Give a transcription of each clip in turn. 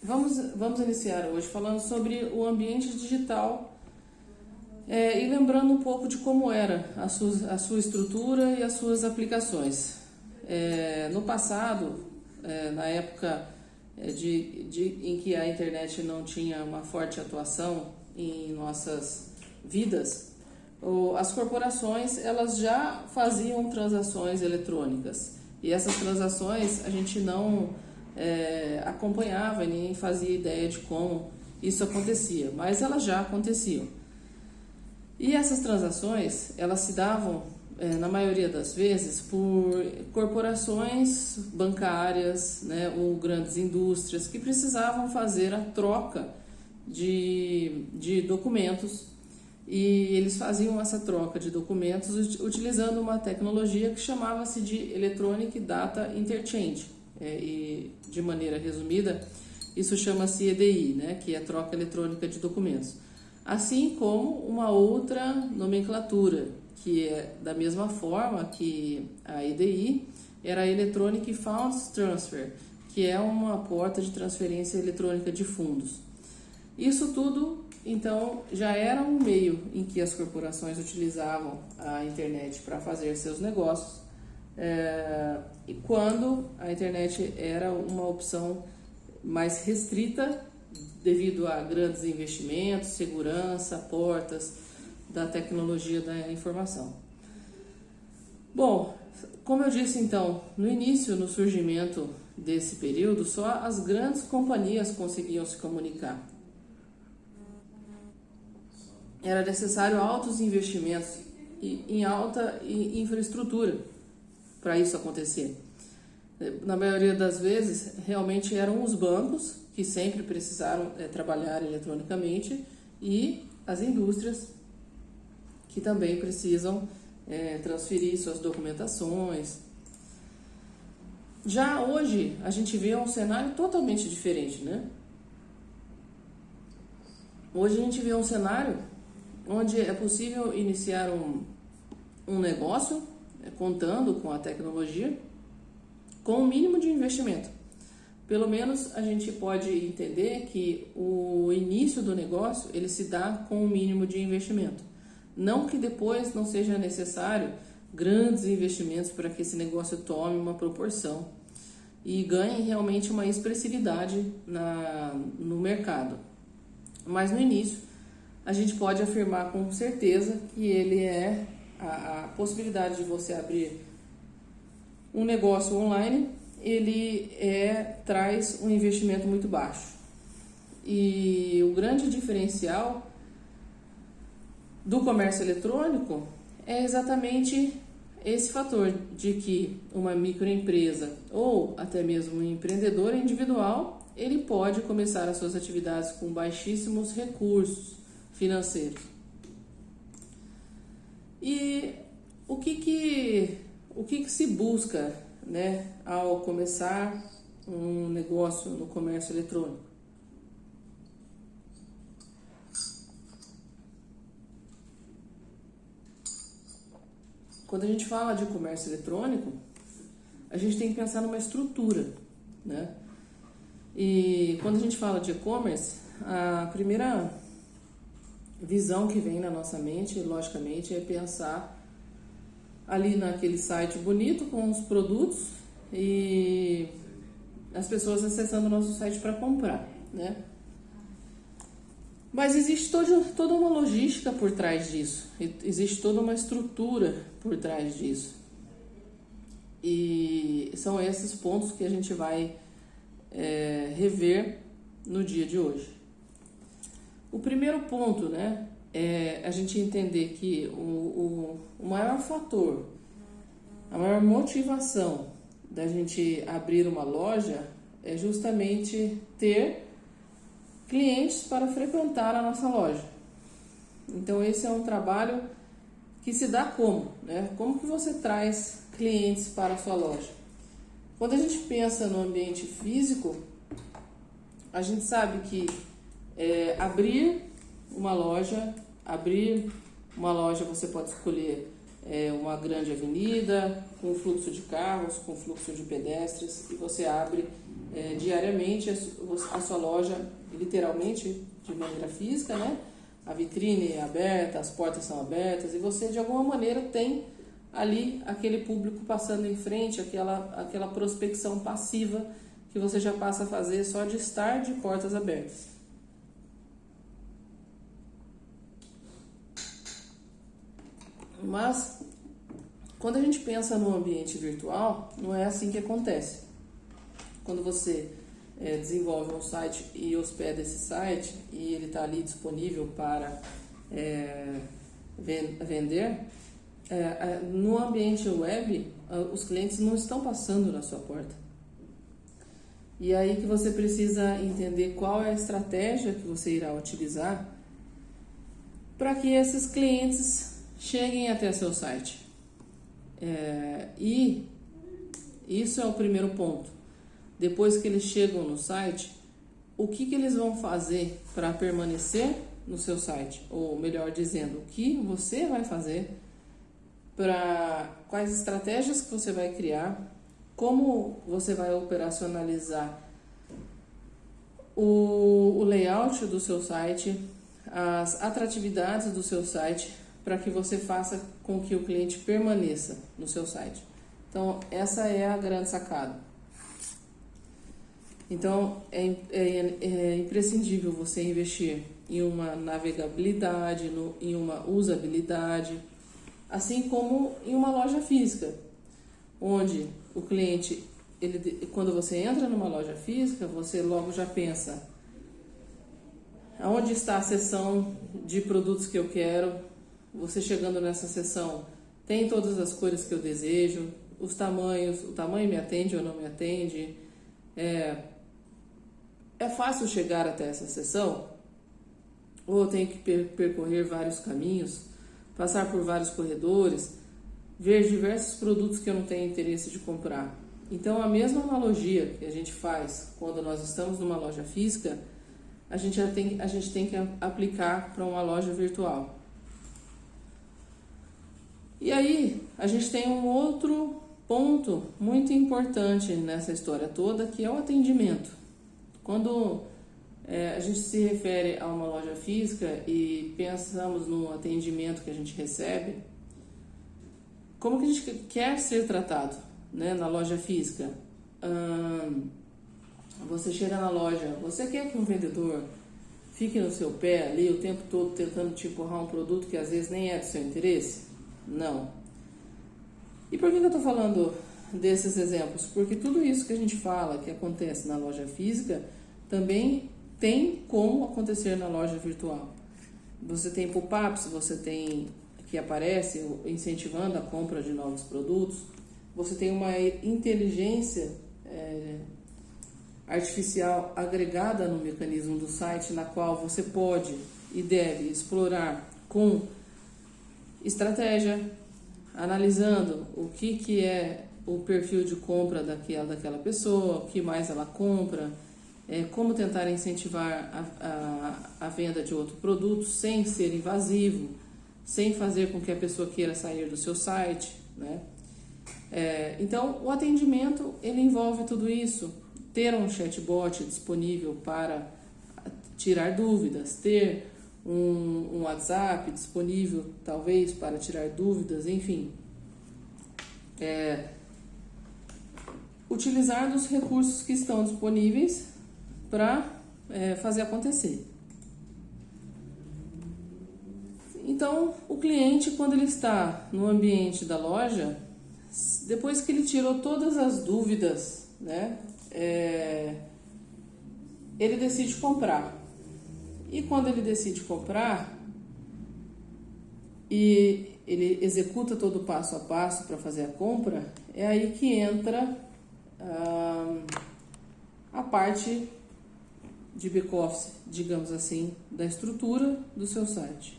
Vamos iniciar hoje falando sobre o ambiente digital e lembrando um pouco de como era a sua estrutura e as suas aplicações. No passado, na época em que a internet não tinha uma forte atuação em nossas vidas, as corporações elas já faziam transações eletrônicas e essas transações a gente não acompanhava e nem fazia ideia de como isso acontecia, mas elas já aconteciam. E essas transações elas se davam na maioria das vezes por corporações bancárias, né, ou grandes indústrias que precisavam fazer a troca de documentos, e eles faziam essa troca de documentos utilizando uma tecnologia que chamava-se de Electronic Data Interchange, e de maneira resumida isso chama-se EDI, né, que é a troca eletrônica de documentos, assim como uma outra nomenclatura que é da mesma forma que a EDI era a Electronic Funds Transfer, que é uma porta de transferência eletrônica de fundos. Isso tudo, então, já era um meio em que as corporações utilizavam a internet para fazer seus negócios, e quando a internet era uma opção mais restrita devido a grandes investimentos, segurança, portas da tecnologia da informação. Bom, como eu disse então, no início, no surgimento desse período, só as grandes companhias conseguiam se comunicar. Era necessário altos investimentos em alta infraestrutura para isso acontecer. Na maioria das vezes, realmente eram os bancos que sempre precisaram trabalhar eletronicamente e as indústrias que também precisam transferir suas documentações. Já hoje, a gente vê um cenário totalmente diferente, né? Hoje a gente vê um cenário onde é possível iniciar um negócio contando com a tecnologia com o mínimo de investimento. Pelo menos a gente pode entender que o início do negócio ele se dá com o mínimo de investimento. Não que depois não seja necessário grandes investimentos para que esse negócio tome uma proporção e ganhe realmente uma expressividade no mercado. Mas no início a gente pode afirmar com certeza que ele é a possibilidade de você abrir um negócio online, ele traz um investimento muito baixo. E o grande diferencial do comércio eletrônico é exatamente esse fator de que uma microempresa ou até mesmo um empreendedor individual, ele pode começar as suas atividades com baixíssimos recursos financeiros. E o que se busca, né, ao começar um negócio no comércio eletrônico? Quando a gente fala de comércio eletrônico, a gente tem que pensar numa estrutura, né? E quando a gente fala de e-commerce, a primeira visão que vem na nossa mente, logicamente, é pensar ali naquele site bonito com os produtos e as pessoas acessando o nosso site para comprar, né? Mas existe toda uma logística por trás disso, existe toda uma estrutura por trás disso. E são esses pontos que a gente vai rever no dia de hoje. O primeiro ponto, né, é a gente entender que o maior fator, a maior motivação da gente abrir uma loja é justamente ter clientes para frequentar a nossa loja. Então esse é um trabalho que se dá como, né? Como que você traz clientes para a sua loja? Quando a gente pensa no ambiente físico, a gente sabe que abrir uma loja você pode escolher uma grande avenida com fluxo de carros, com fluxo de pedestres, e você abre diariamente a sua loja, literalmente, de maneira física, né? A vitrine é aberta, as portas são abertas e você, de alguma maneira, tem ali aquele público passando em frente, aquela prospecção passiva que você já passa a fazer só de estar de portas abertas. Mas, quando a gente pensa no ambiente virtual, não é assim que acontece. Quando você desenvolve um site e hospeda esse site e ele está ali disponível para vender, no ambiente web, os clientes não estão passando na sua porta. E aí que você precisa entender qual é a estratégia que você irá utilizar para que esses clientes cheguem até seu site. E isso é o primeiro ponto. Depois que eles chegam no site, o que eles vão fazer para permanecer no seu site? Ou melhor dizendo, o que você vai fazer, quais estratégias que você vai criar, como você vai operacionalizar o layout do seu site, as atratividades do seu site, para que você faça com que o cliente permaneça no seu site. Então, essa é a grande sacada. Então, é imprescindível você investir em uma navegabilidade, em uma usabilidade, assim como em uma loja física, onde o cliente, quando você entra numa loja física, você logo já pensa: aonde está a seção de produtos que eu quero? Você chegando nessa seção, tem todas as cores que eu desejo, os tamanhos, o tamanho me atende ou não me atende? É fácil chegar até essa seção? Ou eu tenho que percorrer vários caminhos, passar por vários corredores, ver diversos produtos que eu não tenho interesse de comprar? Então, a mesma analogia que a gente faz quando nós estamos numa loja física, a gente tem que aplicar para uma loja virtual. E aí, a gente tem um outro ponto muito importante nessa história toda, que é o atendimento. Quando a gente se refere a uma loja física e pensamos no atendimento que a gente recebe, como que a gente quer ser tratado, né, na loja física? Você chega na loja, você quer que um vendedor fique no seu pé ali o tempo todo tentando te empurrar um produto que às vezes nem é do seu interesse? Não. E por que eu estou falando desses exemplos? Porque tudo isso que a gente fala que acontece na loja física também tem como acontecer na loja virtual. Você tem pop-ups, você tem que aparece incentivando a compra de novos produtos, você tem uma inteligência artificial agregada no mecanismo do site, na qual você pode e deve explorar com estratégia, analisando o que é o perfil de compra daquela pessoa, o que mais ela compra, como tentar incentivar a venda de outro produto sem ser invasivo, sem fazer com que a pessoa queira sair do seu site, né? Então, o atendimento, ele envolve tudo isso. Ter um chatbot disponível para tirar dúvidas, ter um WhatsApp disponível, talvez, para tirar dúvidas, enfim. Utilizar dos recursos que estão disponíveis para fazer acontecer. Então, o cliente, quando ele está no ambiente da loja, depois que ele tirou todas as dúvidas, né, ele decide comprar. E quando ele decide comprar e ele executa todo o passo a passo para fazer a compra, é aí que entra a parte de back-office, digamos assim, da estrutura do seu site.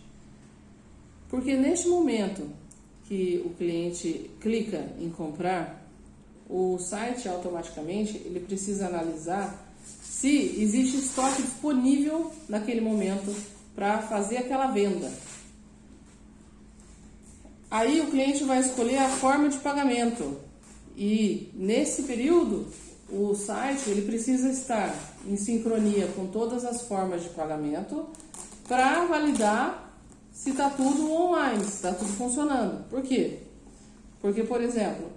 Porque neste momento que o cliente clica em comprar, o site automaticamente ele precisa analisar se existe estoque disponível naquele momento para fazer aquela venda. Aí o cliente vai escolher a forma de pagamento e nesse período o site ele precisa estar em sincronia com todas as formas de pagamento para validar se está tudo online, se está tudo funcionando. Por quê? Porque, por exemplo,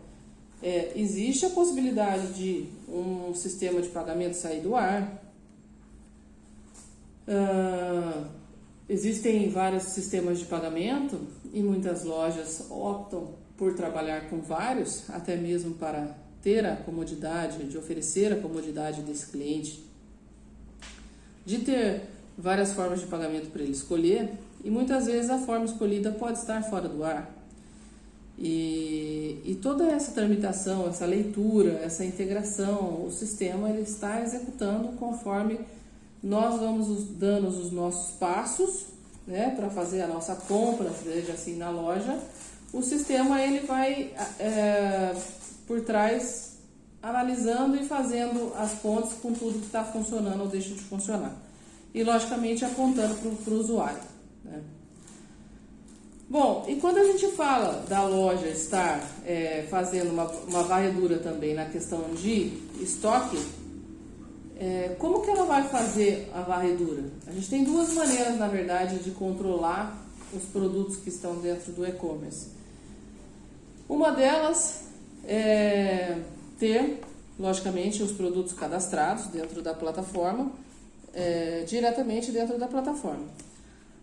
existe a possibilidade de um sistema de pagamento sair do ar. Existem vários sistemas de pagamento e muitas lojas optam por trabalhar com vários, até mesmo para ter a comodidade, de oferecer a comodidade desse cliente, de ter várias formas de pagamento para ele escolher, e muitas vezes a forma escolhida pode estar fora do ar. E toda essa tramitação, essa leitura, essa integração, o sistema ele está executando conforme nós vamos dando os nossos passos, né, para fazer a nossa compra, seja assim na loja. O sistema ele vai por trás analisando e fazendo as pontes com tudo que está funcionando ou deixa de funcionar. E logicamente apontando para o usuário, né? Bom, e quando a gente fala da loja estar fazendo uma varredura também na questão de estoque, como que ela vai fazer a varredura? A gente tem duas maneiras, na verdade, de controlar os produtos que estão dentro do e-commerce. Uma delas é ter, logicamente, os produtos cadastrados dentro da plataforma, diretamente dentro da plataforma.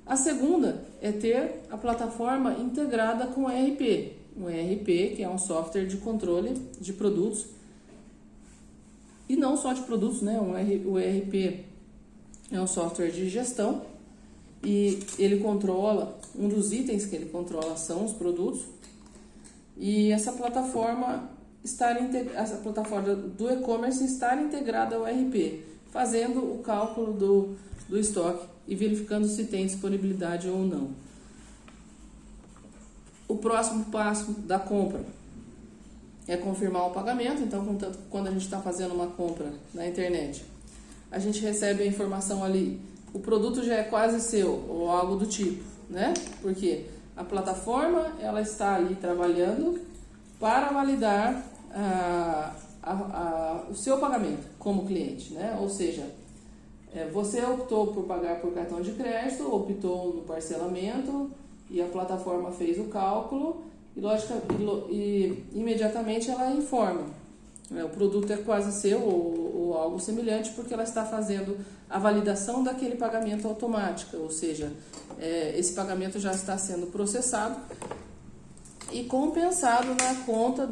A segunda é ter a plataforma integrada com o ERP. O ERP, que é um software de controle de produtos, e não só de produtos, né? O ERP é um software de gestão e ele controla, um dos itens que ele controla são os produtos, e essa plataforma do e-commerce estar integrada ao ERP, fazendo o cálculo do estoque e verificando se tem disponibilidade ou não. O próximo passo da compra é confirmar o pagamento. Então, quando a gente está fazendo uma compra na internet, a gente recebe a informação ali, o produto já é quase seu, ou algo do tipo, né? Porque a plataforma ela está ali trabalhando para validar o seu pagamento como cliente, né? Ou seja, você optou por pagar por cartão de crédito, optou no parcelamento e a plataforma fez o cálculo e imediatamente ela informa. O produto é quase seu ou algo semelhante, porque ela está fazendo a validação daquele pagamento automático, ou seja, esse pagamento já está sendo processado e compensado na conta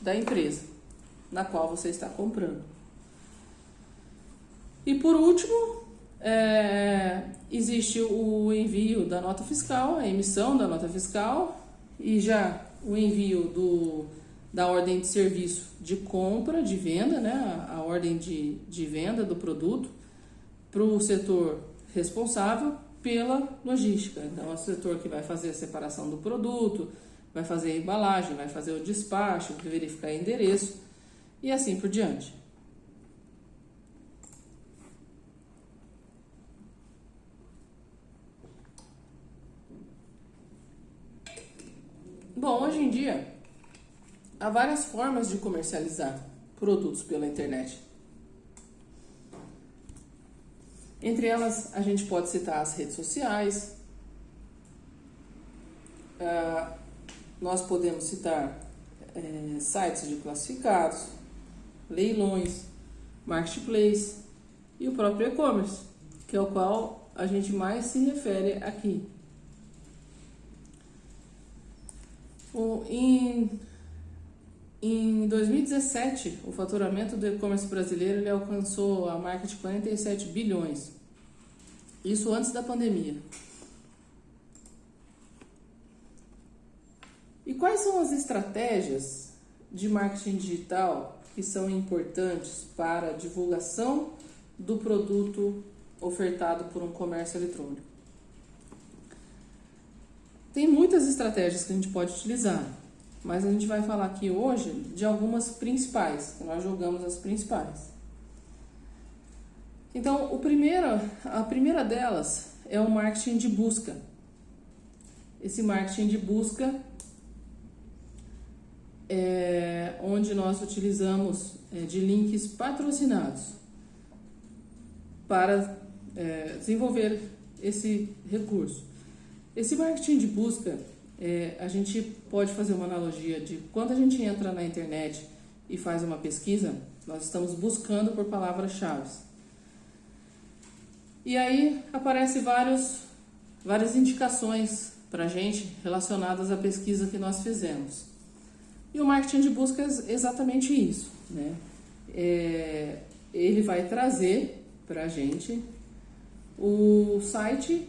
da empresa na qual você está comprando. E por último, existe o envio da nota fiscal, a emissão da nota fiscal, e já o envio da ordem de serviço de compra, de venda, né? A ordem de venda do produto para o setor responsável pela logística. Então, é o setor que vai fazer a separação do produto, vai fazer a embalagem, vai fazer o despacho, verificar endereço e assim por diante. Bom, hoje em dia, há várias formas de comercializar produtos pela internet. Entre elas, a gente pode citar as redes sociais, nós podemos citar sites de classificados, leilões, marketplace e o próprio e-commerce, que é o qual a gente mais se refere aqui. Em 2017, o faturamento do e-commerce brasileiro ele alcançou a marca de 47 bilhões. Isso antes da pandemia. E quais são as estratégias de marketing digital que são importantes para a divulgação do produto ofertado por um comércio eletrônico? Tem muitas estratégias que a gente pode utilizar, mas a gente vai falar aqui hoje de algumas principais, que nós julgamos as principais. Então, a primeira delas é o marketing de busca. Esse marketing de busca onde nós utilizamos de links patrocinados para desenvolver esse recurso. Esse marketing de busca, a gente pode fazer uma analogia de quando a gente entra na internet e faz uma pesquisa, nós estamos buscando por palavras-chave. E aí aparecem várias indicações para a gente relacionadas à pesquisa que nós fizemos. E o marketing de busca é exatamente isso, né? Ele vai trazer para a gente o site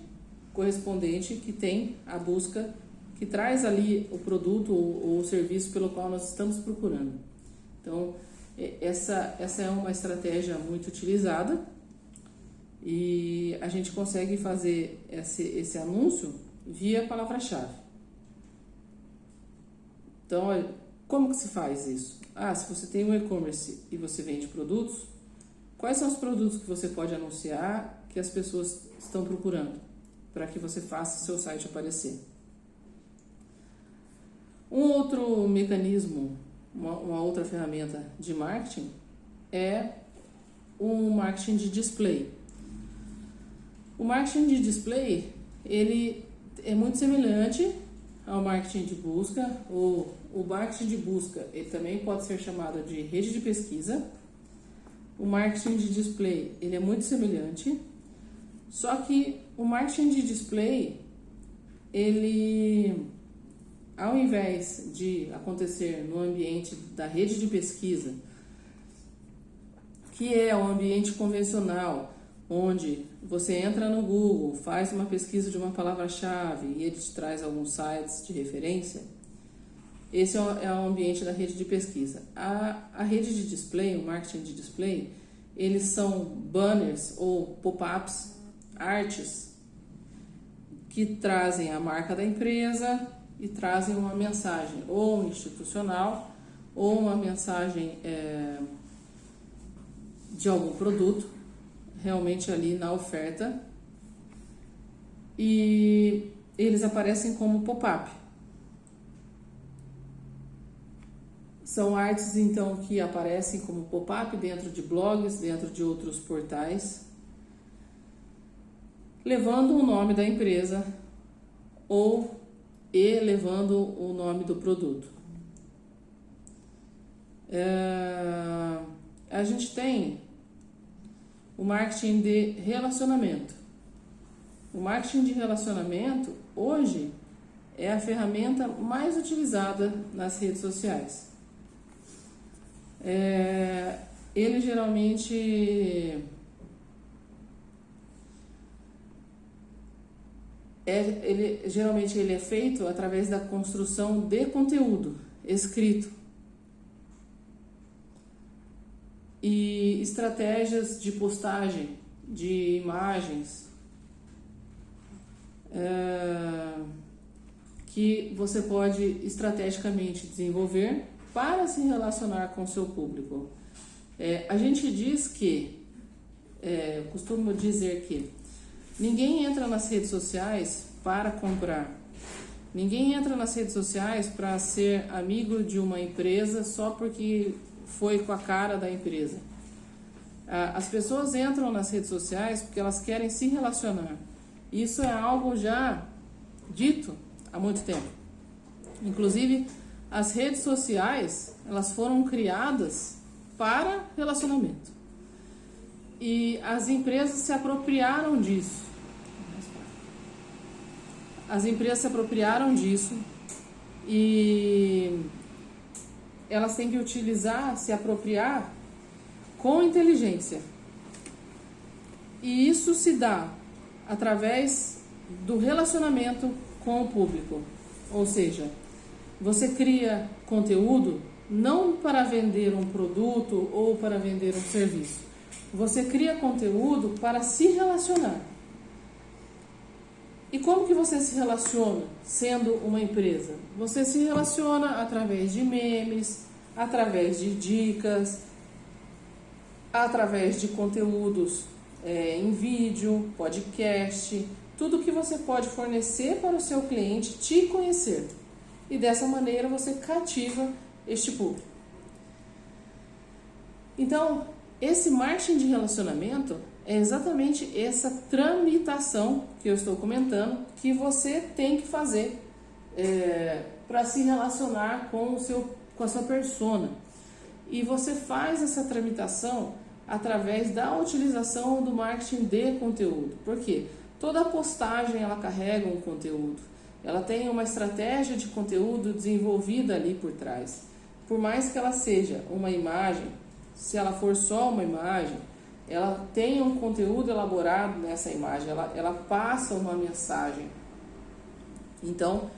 correspondente que tem a busca, que traz ali o produto ou o serviço pelo qual nós estamos procurando. Então, essa é uma estratégia muito utilizada e a gente consegue fazer esse anúncio via palavra-chave. Então, como que se faz isso? Se você tem um e-commerce e você vende produtos, quais são os produtos que você pode anunciar que as pessoas estão procurando para que você faça seu site aparecer? Um outro mecanismo, uma outra ferramenta de marketing é o marketing de display. O marketing de display, ele é muito semelhante ao marketing de busca, ou o marketing de busca, ele também pode ser chamado de rede de pesquisa. O marketing de display, ele é muito semelhante, só que o marketing de display, ele, ao invés de acontecer no ambiente da rede de pesquisa, que é um ambiente convencional, onde você entra no Google, faz uma pesquisa de uma palavra-chave e ele te traz alguns sites de referência, esse é o ambiente da rede de pesquisa. A rede de display, o marketing de display, eles são banners ou pop-ups, artes, que trazem a marca da empresa e trazem uma mensagem ou institucional ou uma mensagem de algum produto realmente ali na oferta, e eles aparecem como pop-up. São artes então que aparecem como pop-up dentro de blogs, dentro de outros portais, levando o nome da empresa e levando o nome do produto. A gente tem o marketing de relacionamento. O marketing de relacionamento hoje é a ferramenta mais utilizada nas redes sociais. Ele geralmente ele é feito através da construção de conteúdo escrito e estratégias de postagem de imagens que você pode estrategicamente desenvolver para se relacionar com o seu público. A gente diz que, costumo dizer que ninguém entra nas redes sociais para comprar. Ninguém entra nas redes sociais para ser amigo de uma empresa só porque foi com a cara da empresa. As pessoas entram nas redes sociais porque elas querem se relacionar. Isso é algo já dito há muito tempo. Inclusive, as redes sociais, elas foram criadas para relacionamento. E as empresas se apropriaram disso. As empresas se apropriaram disso e elas têm que utilizar, se apropriar com inteligência. E isso se dá através do relacionamento com o público. Ou seja, você cria conteúdo não para vender um produto ou para vender um serviço. Você cria conteúdo para se relacionar. E como que você se relaciona sendo uma empresa? Você se relaciona através de memes, através de dicas, através de conteúdos em vídeo, podcast, tudo que você pode fornecer para o seu cliente te conhecer. E dessa maneira você cativa este público. Então, esse marketing de relacionamento é exatamente essa tramitação que eu estou comentando que você tem que fazer para se relacionar com a sua persona. E você faz essa tramitação através da utilização do marketing de conteúdo. Por quê? Toda postagem ela carrega um conteúdo. Ela tem uma estratégia de conteúdo desenvolvida ali por trás. Por mais que ela seja uma imagem, se ela for só uma imagem, ela tem um conteúdo elaborado nessa imagem, ela passa uma mensagem. Então,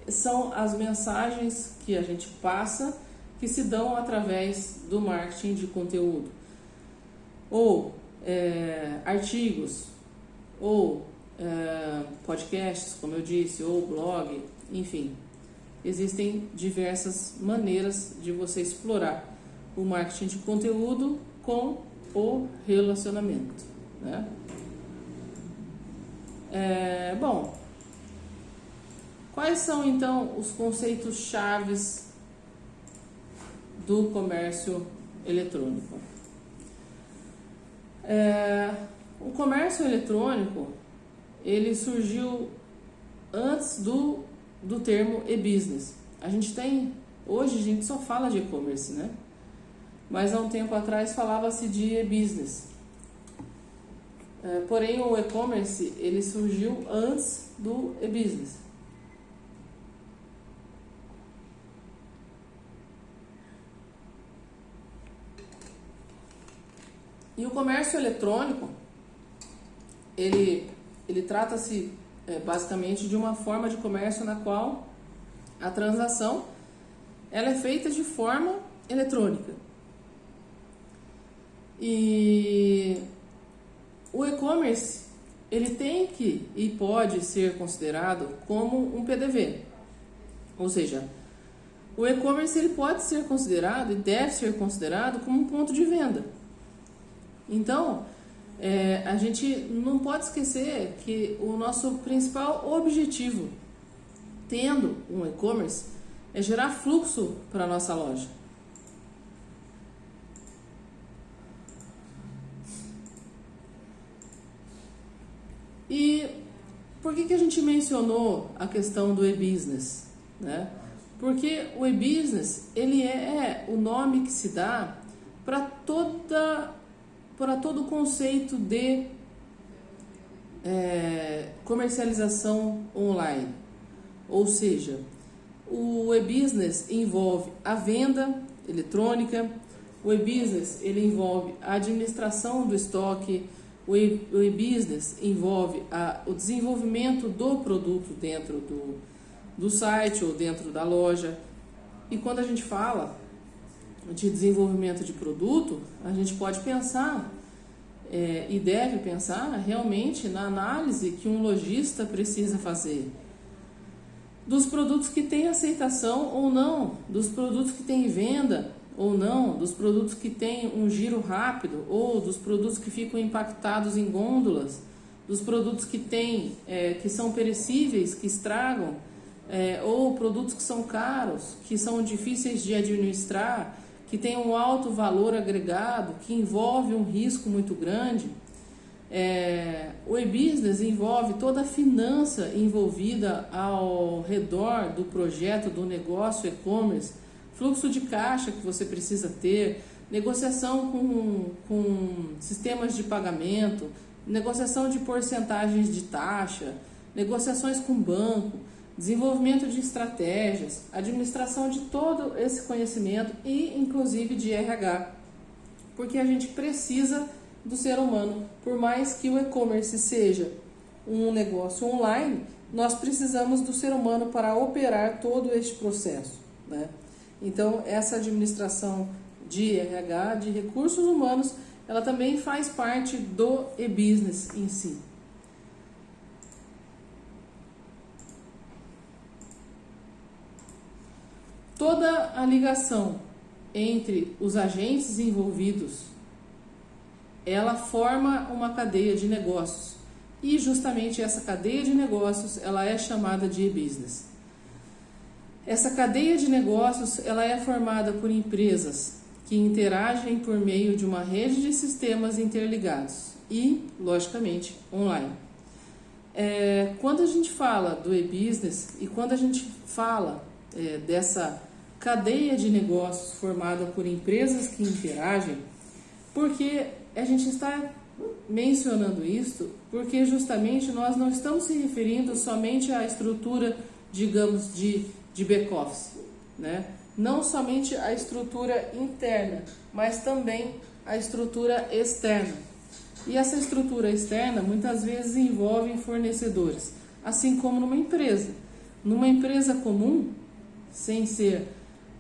são as mensagens que a gente passa que se dão através do marketing de conteúdo. Ou artigos, ou podcasts, como eu disse, ou blog, enfim. Existem diversas maneiras de você explorar o marketing de conteúdo com o relacionamento, né? Bom, quais são então os conceitos chaves do comércio eletrônico? O comércio eletrônico ele surgiu antes do termo e-business. Hoje a gente só fala de e-commerce, né? Mas há um tempo atrás falava-se de e-business. Porém, o e-commerce ele surgiu antes do e-business. E o comércio eletrônico, ele trata-se basicamente de uma forma de comércio na qual a transação ela é feita de forma eletrônica. E o e-commerce ele tem que e pode ser considerado como um PDV. Ou seja, o e-commerce ele pode ser considerado e deve ser considerado como um ponto de venda. Então, a gente não pode esquecer que o nosso principal objetivo, tendo um e-commerce, é gerar fluxo para a nossa loja. E por que a gente mencionou a questão do e-business, né? Porque o e-business ele é o nome que se dá para todo o conceito de comercialização online. Ou seja, o e-business envolve a venda eletrônica, o e-business ele envolve a administração do estoque, o e-business envolve o desenvolvimento do produto dentro do site ou dentro da loja. E quando a gente fala de desenvolvimento de produto, a gente pode pensar e deve pensar realmente na análise que um lojista precisa fazer dos produtos que têm aceitação ou não, dos produtos que têm venda ou não, dos produtos que têm um giro rápido ou dos produtos que ficam impactados em gôndolas, dos produtos que que são perecíveis, que estragam, ou produtos que são caros, que são difíceis de administrar, que tem um alto valor agregado, que envolve um risco muito grande. O e-business envolve toda a finança envolvida ao redor do projeto, do negócio e-commerce, fluxo de caixa que você precisa ter, negociação com sistemas de pagamento, negociação de porcentagens de taxa, negociações com banco, desenvolvimento de estratégias, administração de todo esse conhecimento e inclusive de RH, porque a gente precisa do ser humano. Por mais que o e-commerce seja um negócio online, nós precisamos do ser humano para operar todo este processo, né? Então, essa administração de RH, de recursos humanos, ela também faz parte do e-business em si. Toda a ligação entre os agentes envolvidos, ela forma uma cadeia de negócios. E justamente essa cadeia de negócios, ela é chamada de e-business. Essa cadeia de negócios, ela é formada por empresas que interagem por meio de uma rede de sistemas interligados e, logicamente, online. Quando a gente fala do e-business e quando a gente fala dessa cadeia de negócios formada por empresas que interagem, porque a gente está mencionando isso, porque justamente nós não estamos se referindo somente à estrutura, digamos, de back-office, né? Não somente a estrutura interna, mas também a estrutura externa. E essa estrutura externa muitas vezes envolve fornecedores, assim como numa empresa. Numa empresa comum, sem ser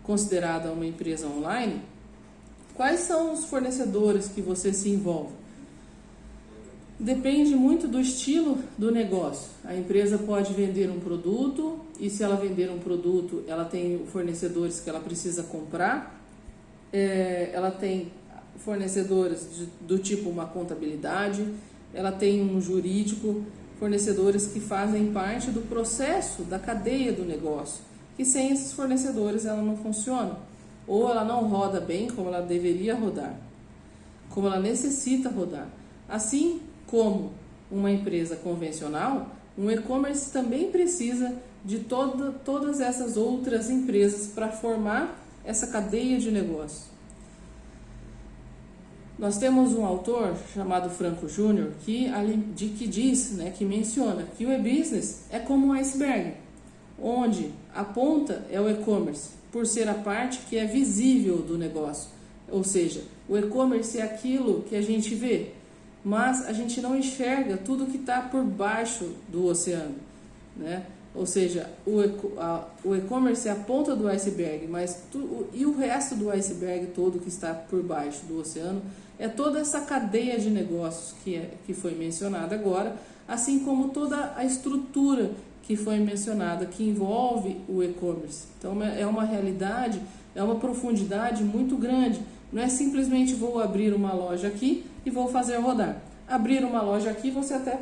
considerada uma empresa online, quais são os fornecedores que você se envolve? Depende muito do estilo do negócio. A empresa pode vender um produto e se ela vender um produto, ela tem fornecedores que ela precisa comprar. Ela tem fornecedores do tipo uma contabilidade, ela tem um jurídico, fornecedores que fazem parte do processo, da cadeia do negócio. E sem esses fornecedores ela não funciona. Ou ela não roda bem como ela deveria rodar, como ela necessita rodar. Assim como uma empresa convencional, um e-commerce também precisa de todas essas outras empresas para formar essa cadeia de negócio. Nós temos um autor chamado Franco Júnior que diz, né, que menciona que o e-business é como um iceberg, onde a ponta é o e-commerce, por ser a parte que é visível do negócio. Ou seja, o e-commerce é aquilo que a gente vê, mas a gente não enxerga tudo que está por baixo do oceano, né? Ou seja, o e-commerce é a ponta do iceberg, e o resto do iceberg todo que está por baixo do oceano é toda essa cadeia de negócios que foi mencionada agora, assim como toda a estrutura que foi mencionada, que envolve o e-commerce. Então é uma realidade, é uma profundidade muito grande. Não é simplesmente vou abrir uma loja aqui e vou fazer rodar. Abrir uma loja aqui você até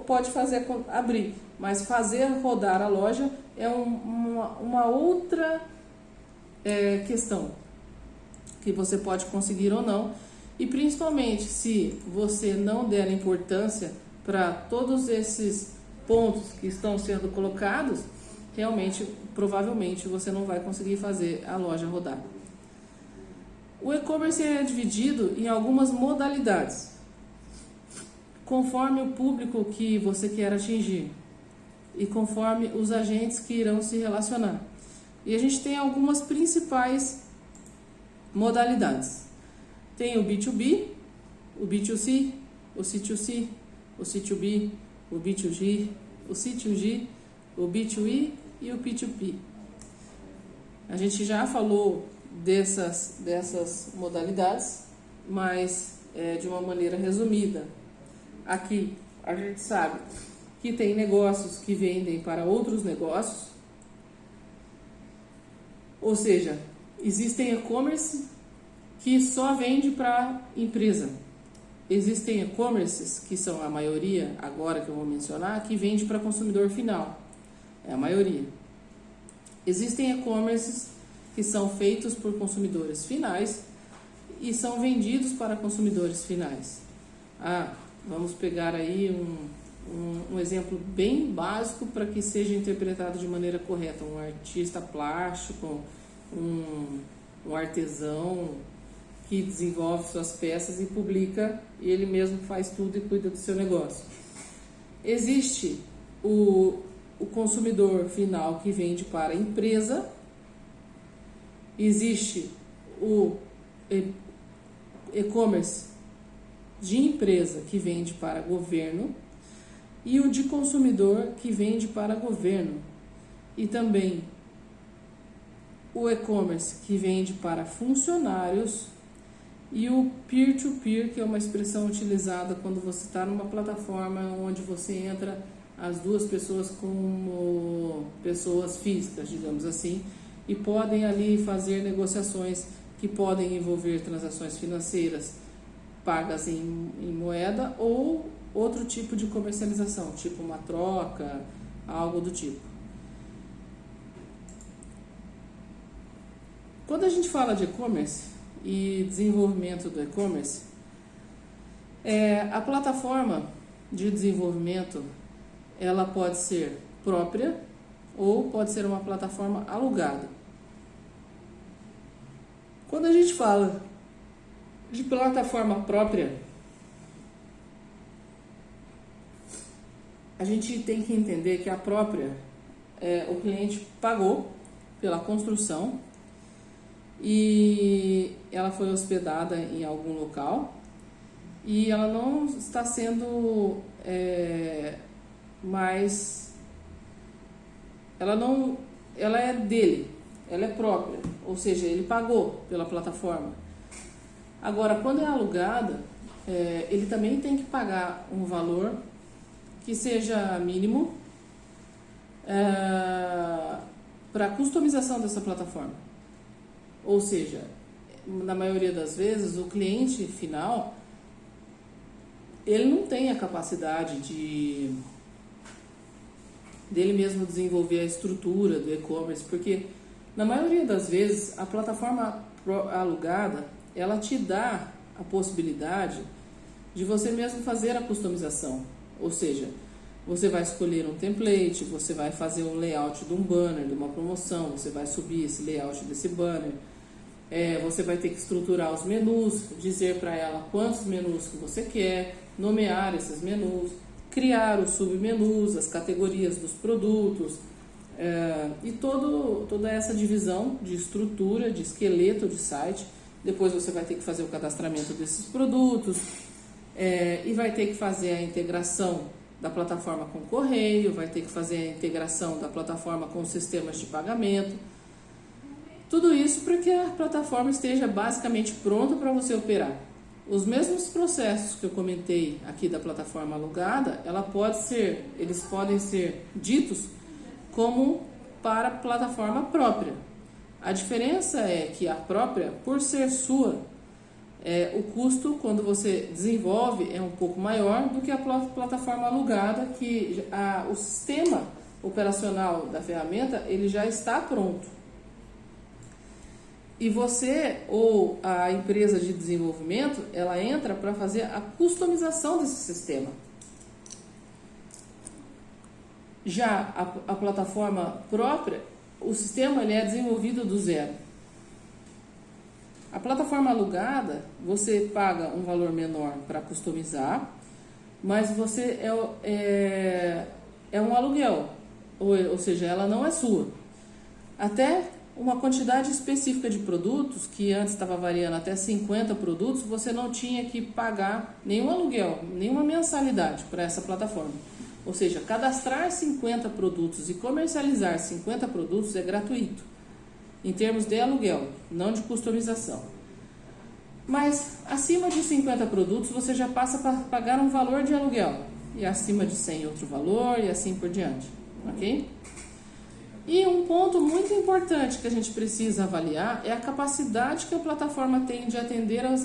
pode fazer abrir, mas fazer rodar a loja é uma outra questão que você pode conseguir ou não. E principalmente se você não der importância para todos esses pontos que estão sendo colocados, realmente, provavelmente, você não vai conseguir fazer a loja rodar. O e-commerce é dividido em algumas modalidades, conforme o público que você quer atingir e conforme os agentes que irão se relacionar. E a gente tem algumas principais modalidades. Tem o B2B, o B2C, o C2C, o C2B, o B2G, o C2G, o B2E e o P2P. A gente já falou dessas modalidades, mas de uma maneira resumida. Aqui a gente sabe que tem negócios que vendem para outros negócios, ou seja, existem e-commerce que só vende para empresa. Existem e-commerces, que são a maioria, agora que eu vou mencionar, que vende para consumidor final. É a maioria. Existem e-commerces que são feitos por consumidores finais e são vendidos para consumidores finais. Vamos pegar aí um exemplo bem básico para que seja interpretado de maneira correta. Um artista plástico, um artesão que desenvolve suas peças e publica, e ele mesmo faz tudo e cuida do seu negócio. Existe o consumidor final que vende para a empresa, existe o e-commerce de empresa que vende para governo e o de consumidor que vende para governo, e também o e-commerce que vende para funcionários e o peer-to-peer, que é uma expressão utilizada quando você está numa plataforma onde você entra as duas pessoas como pessoas físicas, digamos assim, e podem ali fazer negociações que podem envolver transações financeiras pagas em moeda ou outro tipo de comercialização, tipo uma troca, algo do tipo. Quando a gente fala de e-commerce e desenvolvimento do e-commerce, a plataforma de desenvolvimento ela pode ser própria ou pode ser uma plataforma alugada. Quando a gente fala de plataforma própria, a gente tem que entender que a própria, o cliente pagou pela construção e ela foi hospedada em algum local e ela não está sendo mais, ela é dele, ela é própria, ou seja, ele pagou pela plataforma. Agora, quando é alugada, ele também tem que pagar um valor que seja mínimo para a customização dessa plataforma. Ou seja, na maioria das vezes, o cliente final ele não tem a capacidade dele mesmo desenvolver a estrutura do e-commerce, porque na maioria das vezes a plataforma alugada ela te dá a possibilidade de você mesmo fazer a customização, ou seja, você vai escolher um template, você vai fazer um layout de um banner, de uma promoção, você vai subir esse layout desse banner, você vai ter que estruturar os menus, dizer para ela quantos menus que você quer, nomear esses menus, criar os submenus, as categorias dos produtos, e toda essa divisão de estrutura, de esqueleto de site. Depois você vai ter que fazer o cadastramento desses produtos e vai ter que fazer a integração da plataforma com o correio, vai ter que fazer a integração da plataforma com os sistemas de pagamento. Tudo isso para que a plataforma esteja basicamente pronta para você operar. Os mesmos processos que eu comentei aqui da plataforma alugada, eles podem ser ditos como para a plataforma própria. A diferença é que a própria, por ser sua, o custo quando você desenvolve é um pouco maior do que a plataforma alugada, que o sistema operacional da ferramenta ele já está pronto. E você ou a empresa de desenvolvimento, ela entra para fazer a customização desse sistema. Já a plataforma própria, o sistema ele é desenvolvido do zero. A plataforma alugada, você paga um valor menor para customizar, mas você é um aluguel, ou seja, ela não é sua. Até uma quantidade específica de produtos, que antes estava variando até 50 produtos, você não tinha que pagar nenhum aluguel, nenhuma mensalidade para essa plataforma. Ou seja, cadastrar 50 produtos e comercializar 50 produtos é gratuito, em termos de aluguel, não de customização. Mas acima de 50 produtos você já passa para pagar um valor de aluguel, e acima de 100 outro valor, e assim por diante, ok? E um ponto muito importante que a gente precisa avaliar é a capacidade que a plataforma tem de atender aos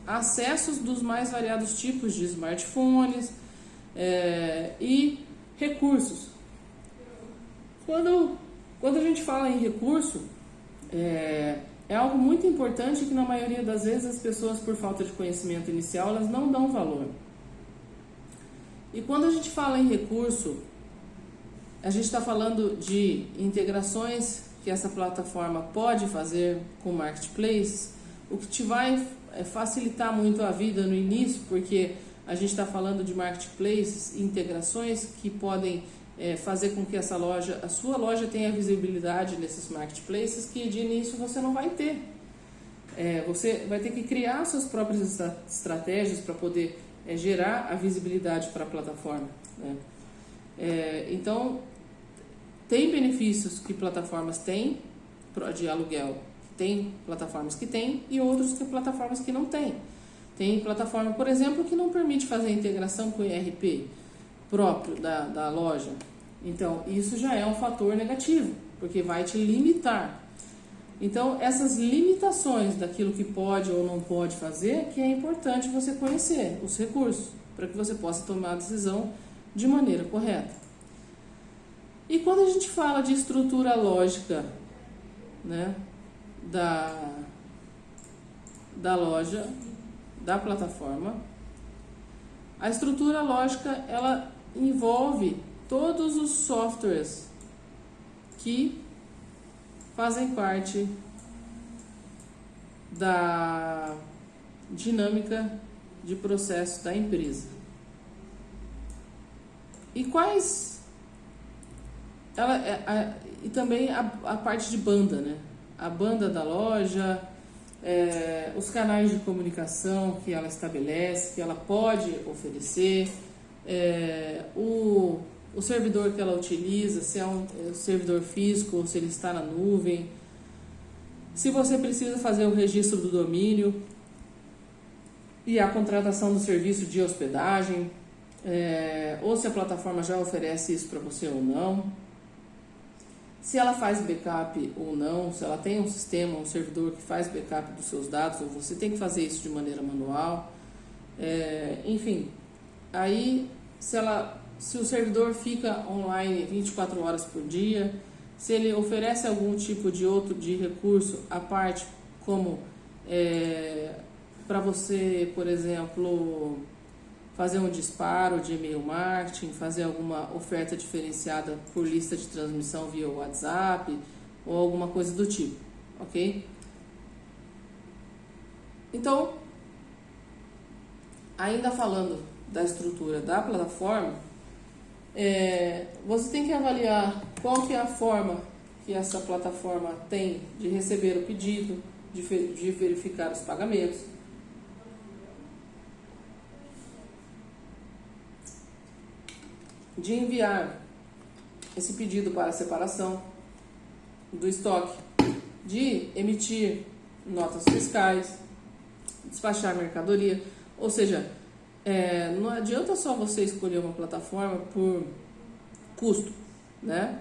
acessos dos mais variados tipos de smartphones e recursos. Quando a gente fala em recurso, é algo muito importante que na maioria das vezes as pessoas, por falta de conhecimento inicial, elas não dão valor. E quando a gente fala em recurso, a gente está falando de integrações que essa plataforma pode fazer com marketplace, o que te vai facilitar muito a vida no início, porque a gente está falando de marketplaces, integrações que podem fazer com que a sua loja tenha visibilidade nesses marketplaces que de início você não vai ter. Você vai ter que criar suas próprias estratégias para poder gerar a visibilidade para a plataforma, né? Então, tem benefícios que plataformas têm de aluguel, tem plataformas que têm e outros que plataformas que não têm. Tem plataforma, por exemplo, que não permite fazer a integração com o ERP próprio da loja. Então, isso já é um fator negativo, porque vai te limitar. Então, essas limitações daquilo que pode ou não pode fazer, que é importante você conhecer os recursos, para que você possa tomar a decisão de maneira correta. E quando a gente fala de estrutura lógica, né, da loja, da plataforma. A estrutura lógica, ela envolve todos os softwares que fazem parte da dinâmica de processo da empresa. E quais... e também a parte de banda, né? A banda da loja, os canais de comunicação que ela estabelece, que ela pode oferecer, o servidor que ela utiliza, se é um servidor físico ou se ele está na nuvem, se você precisa fazer o registro do domínio e a contratação do serviço de hospedagem, ou se a plataforma já oferece isso para você ou não, se ela faz backup ou não, se ela tem um sistema, um servidor que faz backup dos seus dados, ou você tem que fazer isso de maneira manual, enfim, aí se o servidor fica online 24 horas por dia, se ele oferece algum tipo de recurso à parte, como para você, por exemplo, fazer um disparo de e-mail marketing, fazer alguma oferta diferenciada por lista de transmissão via WhatsApp ou alguma coisa do tipo, ok? Então, ainda falando da estrutura da plataforma, você tem que avaliar qual que é a forma que essa plataforma tem de receber o pedido, de verificar os pagamentos, de enviar esse pedido para separação do estoque, de emitir notas fiscais, despachar mercadoria. Ou seja, não adianta só você escolher uma plataforma por custo, né?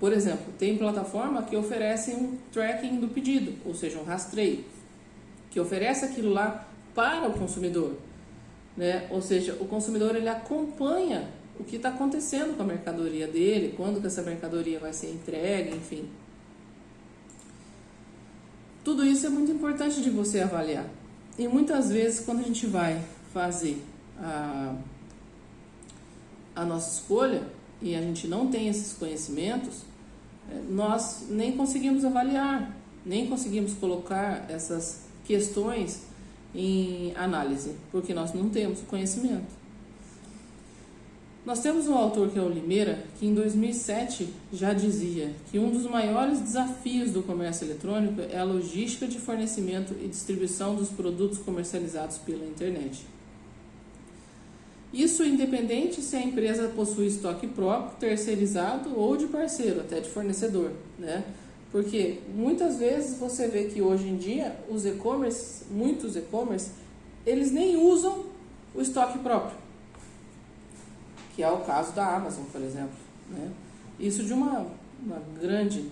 Por exemplo, tem plataforma que oferece um tracking do pedido, ou seja, um rastreio, que oferece aquilo lá para o consumidor, né? Ou seja, o consumidor ele acompanha o que está acontecendo com a mercadoria dele, quando que essa mercadoria vai ser entregue, enfim. Tudo isso é muito importante de você avaliar. E muitas vezes, quando a gente vai fazer a nossa escolha e a gente não tem esses conhecimentos, nós nem conseguimos avaliar, nem conseguimos colocar essas questões em análise, porque nós não temos o conhecimento. Nós temos um autor que é o Limeira, que em 2007 já dizia que um dos maiores desafios do comércio eletrônico é a logística de fornecimento e distribuição dos produtos comercializados pela internet. Isso independente se a empresa possui estoque próprio, terceirizado ou de parceiro, até de fornecedor, né? Porque muitas vezes você vê que hoje em dia muitos e-commerce, eles nem usam o estoque próprio, que é o caso da Amazon, por exemplo, né? Isso de uma grande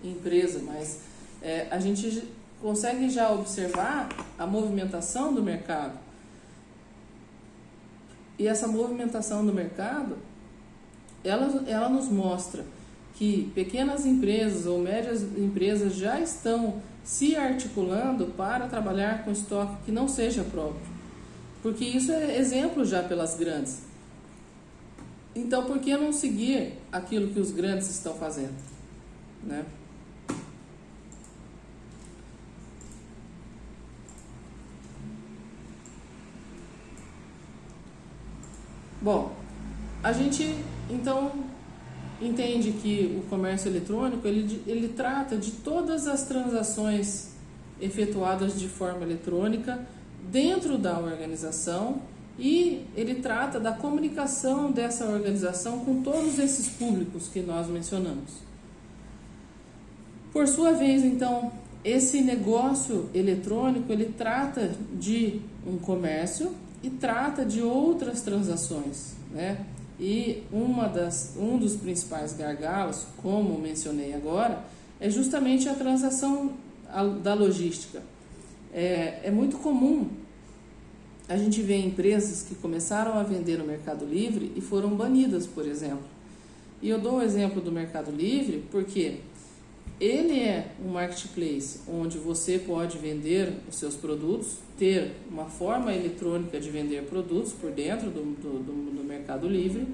empresa, mas a gente consegue já observar a movimentação do mercado. E essa movimentação do mercado, ela nos mostra que pequenas empresas ou médias empresas já estão se articulando para trabalhar com estoque que não seja próprio. Porque isso é exemplo já pelas grandes. Então, por que não seguir aquilo que os grandes estão fazendo, né? Bom, a gente então entende que o comércio eletrônico ele trata de todas as transações efetuadas de forma eletrônica dentro da organização e ele trata da comunicação dessa organização com todos esses públicos que nós mencionamos. Por sua vez, então, esse negócio eletrônico ele trata de um comércio e trata de outras transações, né? E um dos principais gargalos, como mencionei agora, é justamente a transação da logística. É muito comum a gente ver empresas que começaram a vender no Mercado Livre e foram banidas, por exemplo. E eu dou o exemplo do Mercado Livre porque ele é um marketplace onde você pode vender os seus produtos, ter uma forma eletrônica de vender produtos por dentro do Mercado Livre,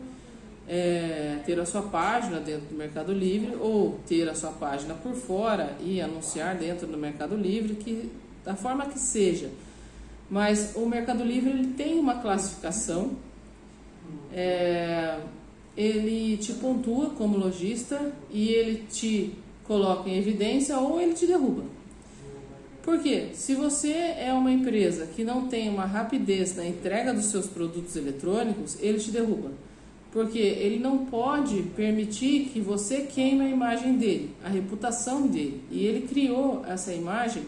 ter a sua página dentro do Mercado Livre ou ter a sua página por fora e anunciar dentro do Mercado Livre, da forma que seja. Mas o Mercado Livre ele tem uma classificação, ele te pontua como lojista e ele te coloca em evidência ou ele te derruba. Por quê? Se você é uma empresa que não tem uma rapidez na entrega dos seus produtos eletrônicos, ele te derruba. Porque ele não pode permitir que você queime a imagem dele, a reputação dele. E ele criou essa imagem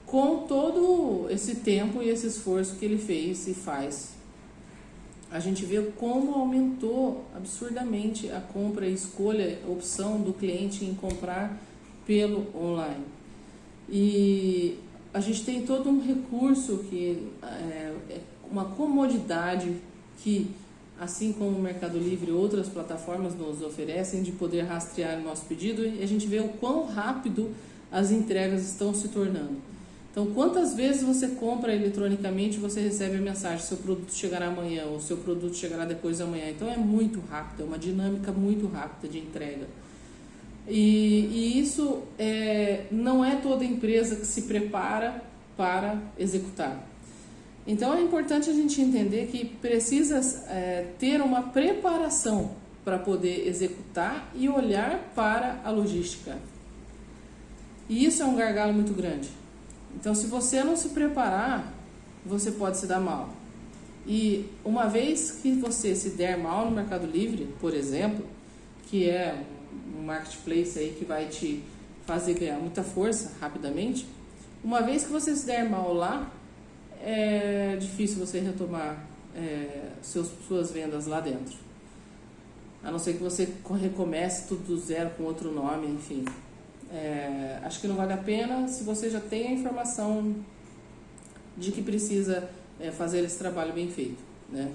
com todo esse tempo e esse esforço que ele fez e faz. A gente vê como aumentou absurdamente a compra e escolha, a opção do cliente em comprar pelo online. E a gente tem todo um recurso que uma comodidade que, assim como o Mercado Livre e outras plataformas nos oferecem, de poder rastrear o nosso pedido, e a gente vê o quão rápido as entregas estão se tornando. Então, quantas vezes você compra eletronicamente e você recebe a mensagem, seu produto chegará amanhã ou seu produto chegará depois de amanhã. Então, é muito rápido, é uma dinâmica muito rápida de entrega. E isso não é toda empresa que se prepara para executar. Então, é importante a gente entender que precisa ter uma preparação para poder executar e olhar para a logística. E isso é um gargalo muito grande. Então, se você não se preparar, você pode se dar mal. E uma vez que você se der mal no Mercado Livre, por exemplo, que é um marketplace aí que vai te fazer ganhar muita força rapidamente, uma vez que você se der mal lá, é difícil você retomar suas vendas lá dentro. A não ser que você recomece tudo do zero com outro nome, enfim. Acho que não vale a pena se você já tem a informação de que precisa fazer esse trabalho bem feito, né?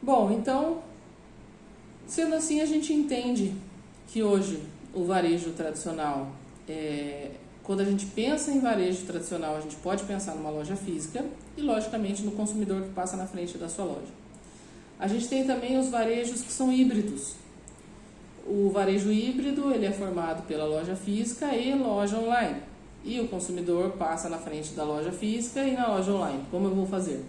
Bom, então, sendo assim, a gente entende que hoje o varejo tradicional, quando a gente pensa em varejo tradicional, a gente pode pensar numa loja física e, logicamente, no consumidor que passa na frente da sua loja. A gente tem também os varejos que são híbridos. O varejo híbrido ele é formado pela loja física e loja online. E o consumidor passa na frente da loja física e na loja online. Como eu vou fazer?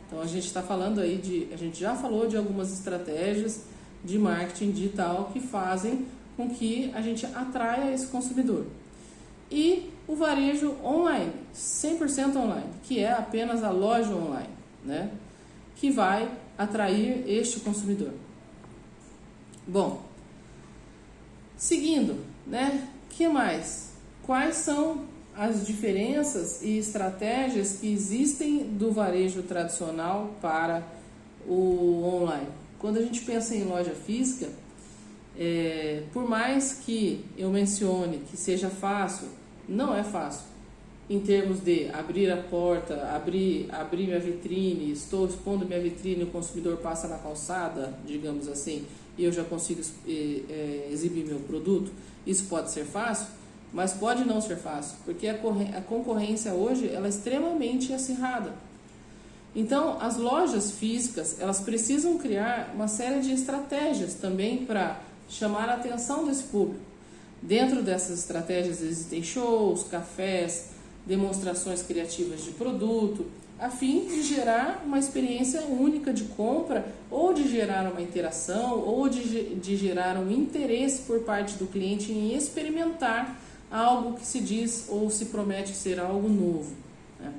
Então a gente está falando aí a gente já falou de algumas estratégias de marketing digital que fazem com que a gente atraia esse consumidor. E o varejo online, 100% online, que é apenas a loja online, né? Que vai atrair este consumidor. Bom, seguindo, né? Que mais? Quais são as diferenças e estratégias que existem do varejo tradicional para o online? Quando a gente pensa em loja física, por mais que eu mencione que seja fácil, não é fácil. Em termos de abrir a porta, abrir minha vitrine, estou expondo minha vitrine, o consumidor passa na calçada, digamos assim, e eu já consigo exibir meu produto. Isso pode ser fácil, mas pode não ser fácil, porque a concorrência hoje ela é extremamente acirrada. Então, as lojas físicas, elas precisam criar uma série de estratégias também para chamar a atenção desse público. Dentro dessas estratégias existem shows, cafés, demonstrações criativas de produto, a fim de gerar uma experiência única de compra, ou de gerar uma interação, ou de gerar um interesse por parte do cliente em experimentar algo que se diz ou se promete ser algo novo, né?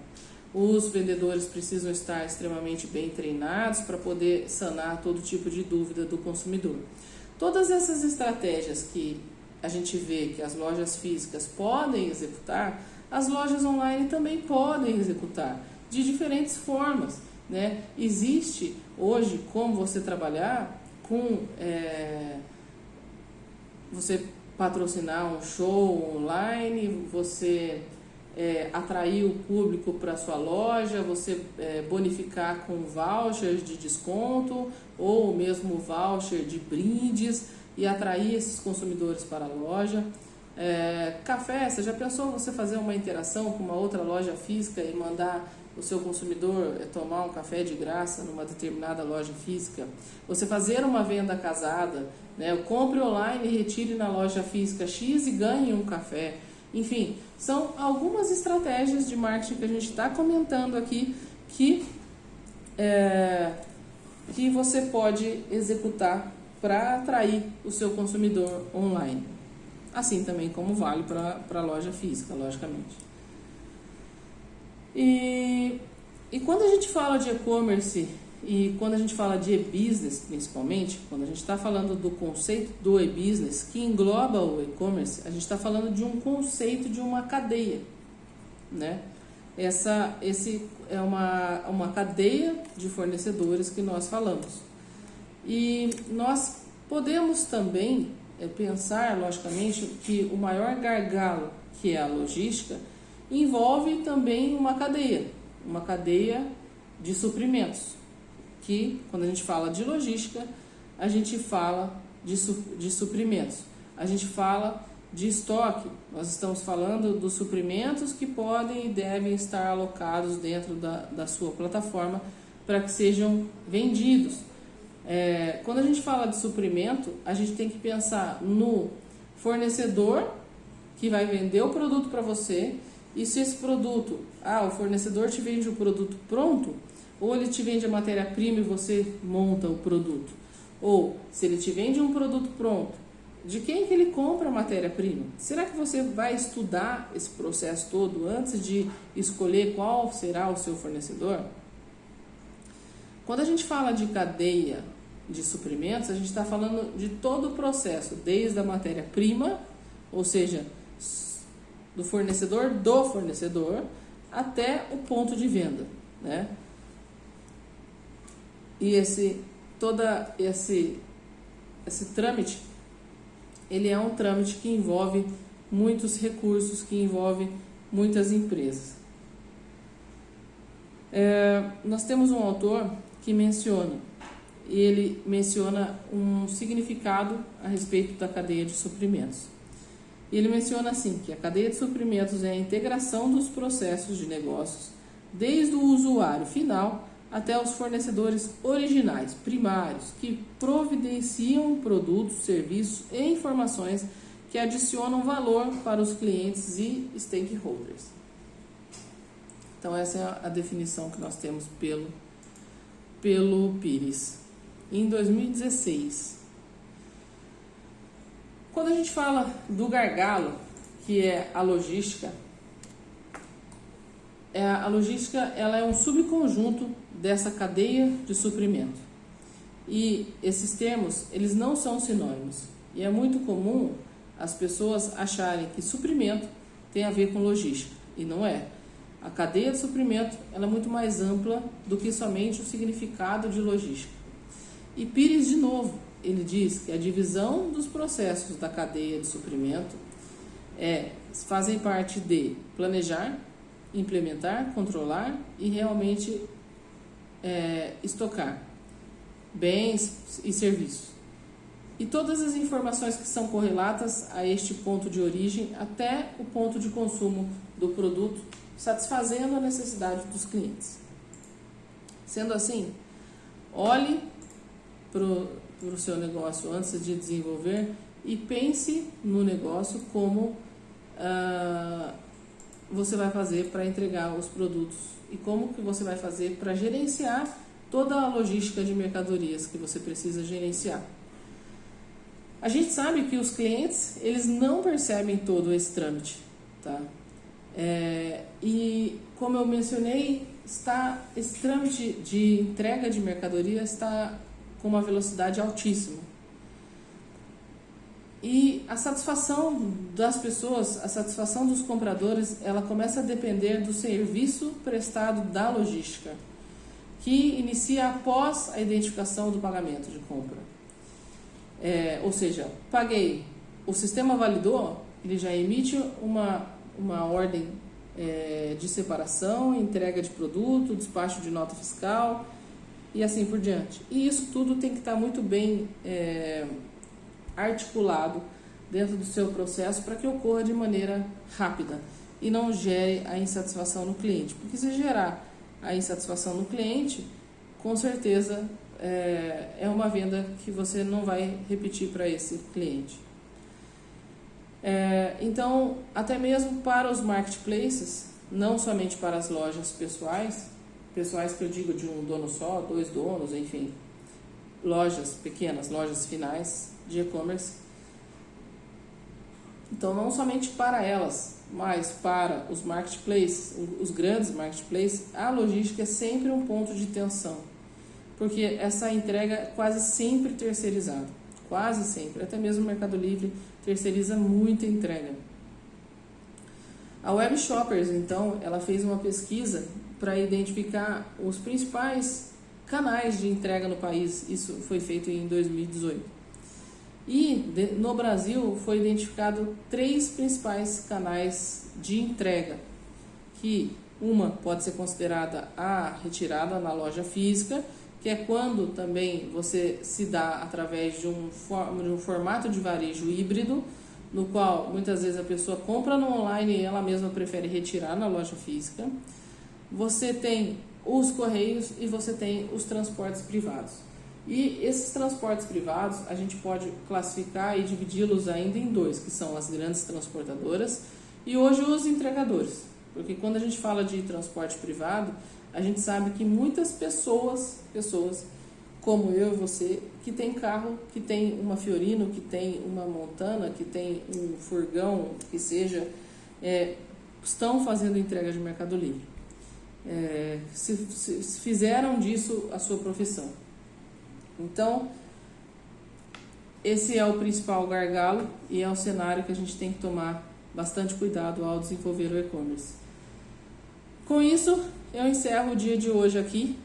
Os vendedores precisam estar extremamente bem treinados para poder sanar todo tipo de dúvida do consumidor. Todas essas estratégias que a gente vê que as lojas físicas podem executar, as lojas online também podem executar de diferentes formas, né? Existe hoje como você trabalhar com você patrocinar um show online, você atrair o público para sua loja, você bonificar com vouchers de desconto ou mesmo voucher de brindes. e atrair esses consumidores para a loja. Café, você já pensou você fazer uma interação com uma outra loja física e mandar o seu consumidor tomar um café de graça numa determinada loja física? Você fazer uma venda casada, né? Compre online e retire na loja física X e ganhe um café. Enfim, são algumas estratégias de marketing que a gente está comentando aqui que você pode executar para atrair o seu consumidor online. Assim também como vale para a loja física, logicamente. E quando a gente fala de e-commerce e quando a gente fala de e-business, principalmente, quando a gente está falando do conceito do e-business, que engloba o e-commerce, a gente está falando de um conceito de uma cadeia, né? Esse é uma cadeia de fornecedores que nós falamos. E nós podemos também pensar, logicamente, que o maior gargalo, que é a logística, envolve também uma cadeia de suprimentos, que quando a gente fala de logística, a gente fala de suprimentos, a gente fala de estoque, nós estamos falando dos suprimentos que podem e devem estar alocados dentro da sua plataforma para que sejam vendidos. Quando a gente fala de suprimento, a gente tem que pensar no fornecedor que vai vender o produto para você, e se esse produto, o fornecedor te vende o produto pronto, ou ele te vende a matéria-prima e você monta o produto, ou se ele te vende um produto pronto, de quem que ele compra a matéria-prima? Será que você vai estudar esse processo todo antes de escolher qual será o seu fornecedor? Quando a gente fala de cadeia de suprimentos, a gente está falando de todo o processo, desde a matéria-prima, ou seja, do fornecedor até o ponto de venda, né? E esse trâmite, ele é um trâmite que envolve muitos recursos, que envolve muitas empresas. Nós temos um autor que ele menciona um significado a respeito da cadeia de suprimentos. E ele menciona assim, que a cadeia de suprimentos é a integração dos processos de negócios, desde o usuário final até os fornecedores originais, primários, que providenciam produtos, serviços e informações que adicionam valor para os clientes e stakeholders. Então essa é a definição que nós temos pelo Pires. Em 2016, quando a gente fala do gargalo, que é a logística, ela é um subconjunto dessa cadeia de suprimento. E esses termos, eles não são sinônimos. E é muito comum as pessoas acharem que suprimento tem a ver com logística, e não é. A cadeia de suprimento ela é muito mais ampla do que somente o significado de logística. E Pires, de novo, ele diz que a divisão dos processos da cadeia de suprimento fazem parte de planejar, implementar, controlar e realmente estocar bens e serviços. E todas as informações que são correlatas a este ponto de origem até o ponto de consumo do produto, satisfazendo a necessidade dos clientes. Sendo assim, olhe para o seu negócio antes de desenvolver e pense no negócio como você vai fazer para entregar os produtos e como que você vai fazer para gerenciar toda a logística de mercadorias que você precisa gerenciar. A gente sabe que os clientes, eles não percebem todo esse trâmite, tá? E como eu mencionei, esse trâmite de entrega de mercadoria está com uma velocidade altíssima. E a satisfação das pessoas, a satisfação dos compradores, ela começa a depender do serviço prestado da logística, que inicia após a identificação do pagamento de compra. Ou seja, paguei, o sistema validou, ele já emite uma ordem de separação, entrega de produto, despacho de nota fiscal e assim por diante. E isso tudo tem que estar muito bem articulado dentro do seu processo para que ocorra de maneira rápida e não gere a insatisfação no cliente. Porque se gerar a insatisfação no cliente, com certeza é uma venda que você não vai repetir para esse cliente. Então, até mesmo para os marketplaces, não somente para as lojas pessoais que eu digo de um dono só, 2 donos, enfim, lojas pequenas, lojas finais de e-commerce. Então, não somente para elas, mas para os marketplaces, os grandes marketplaces, a logística é sempre um ponto de tensão, porque essa entrega é quase sempre terceirizada, quase sempre, até mesmo o Mercado Livre terceiriza muita entrega. A Web Shoppers, então, ela fez uma pesquisa para identificar os principais canais de entrega no país, isso foi feito em 2018. E no Brasil foi identificado 3 principais canais de entrega, que uma pode ser considerada a retirada na loja física, que é quando também você se dá através de um formato de varejo híbrido, no qual muitas vezes a pessoa compra no online e ela mesma prefere retirar na loja física. Você tem os correios e você tem os transportes privados. E esses transportes privados a gente pode classificar e dividi-los ainda em 2, que são as grandes transportadoras e hoje os entregadores. Porque quando a gente fala de transporte privado, a gente sabe que muitas pessoas como eu e você, que tem carro, que tem uma Fiorino, que tem uma Montana, que tem um furgão, que seja, estão fazendo entrega de Mercado Livre. Se fizeram disso a sua profissão. Então, esse é o principal gargalo e é o cenário que a gente tem que tomar bastante cuidado ao desenvolver o e-commerce. Com isso, eu encerro o dia de hoje aqui.